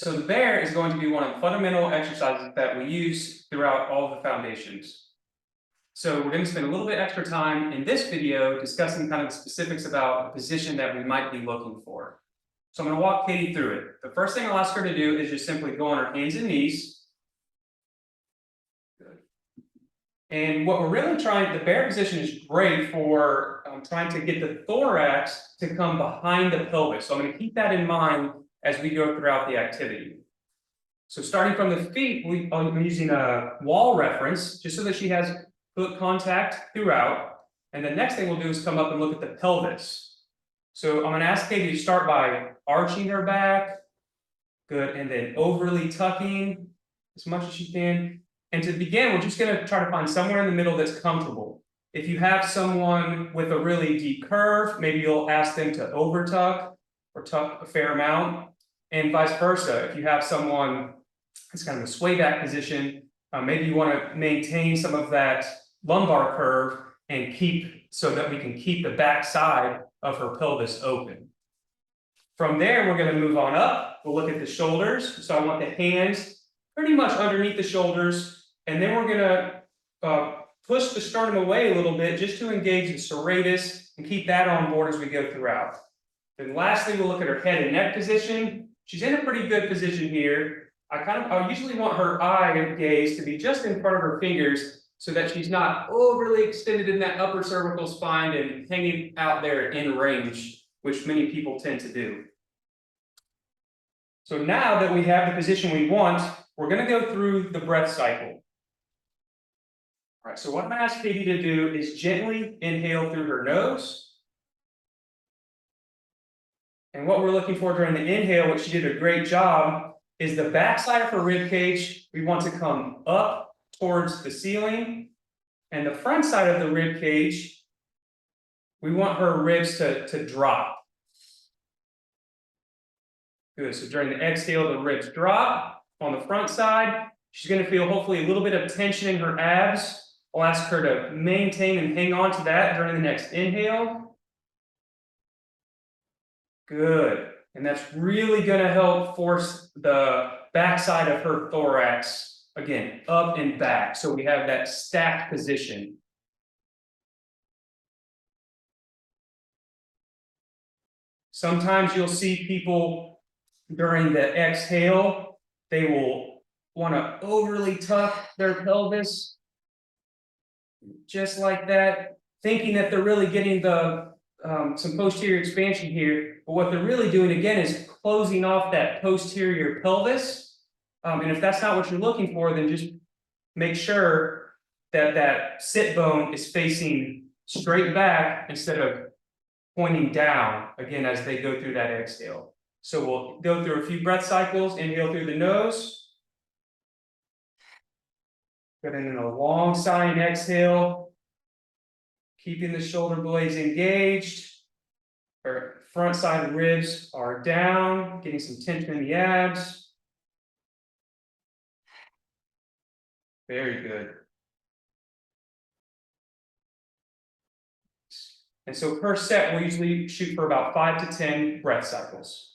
So the bear is going to be one of the fundamental exercises that we use throughout all of the foundations. So we're going to spend a little bit extra time in this video discussing kind of the specifics about the position that we might be looking for. So I'm going to walk Katie through it. The first thing I'll ask her to do is just simply go on her hands and knees. Good. And what we're really trying, the bear position is great for trying to get the thorax to come behind the pelvis. So I'm going to keep that in mind as we go throughout the activity. So starting from the feet, I'm using a wall reference just so that she has foot contact throughout. And the next thing we'll do is come up and look at the pelvis. So I'm going to ask Katie to start by arching her back. Good. And then overly tucking as much as she can. And to begin, we're just going to try to find somewhere in the middle that's comfortable. If you have someone with a really deep curve, maybe you'll ask them to over tuck or tuck a fair amount, and vice versa. If you have someone that's kind of a sway back position, maybe you want to maintain some of that lumbar curve and keep so that we can keep the back side of her pelvis open. From there, we're going to move on up. We'll look at the shoulders. So I want the hands pretty much underneath the shoulders, and then we're going to push the sternum away a little bit just to engage the serratus and keep that on board as we go throughout. Then lastly, we'll look at her head and neck position. She's in a pretty good position here. I usually want her eye gaze to be just in front of her fingers so that she's not overly extended in that upper cervical spine and hanging out there in range, which many people tend to do. So now that we have the position we want, we're going to go through the breath cycle. All right, so what I'm going to ask Katie to do is gently inhale through her nose. And what we're looking for during the inhale, which she did a great job, is the backside of her rib cage. We want to come up towards the ceiling, and the front side of the rib cage, we want her ribs to drop. Good. So during the exhale, the ribs drop on the front side. She's going to feel hopefully a little bit of tension in her abs. I'll ask her to maintain and hang on to that during the next inhale. Good. And that's really going to help force the backside of her thorax, again, up and back. So we have that stacked position. Sometimes you'll see people during the exhale, they will want to overly tuck their pelvis, just like that, thinking that they're really getting the some posterior expansion here, but what they're really doing again is closing off that posterior pelvis. And if that's not what you're looking for, then just make sure that that sit bone is facing straight back instead of pointing down again as they go through that exhale. So we'll go through a few breath cycles. Inhale through the nose. Good, and then a long sigh and exhale. Keeping the shoulder blades engaged. Our front side ribs are down, getting some tension in the abs. Very good. And so per set, we'll usually shoot for about 5 to 10 breath cycles.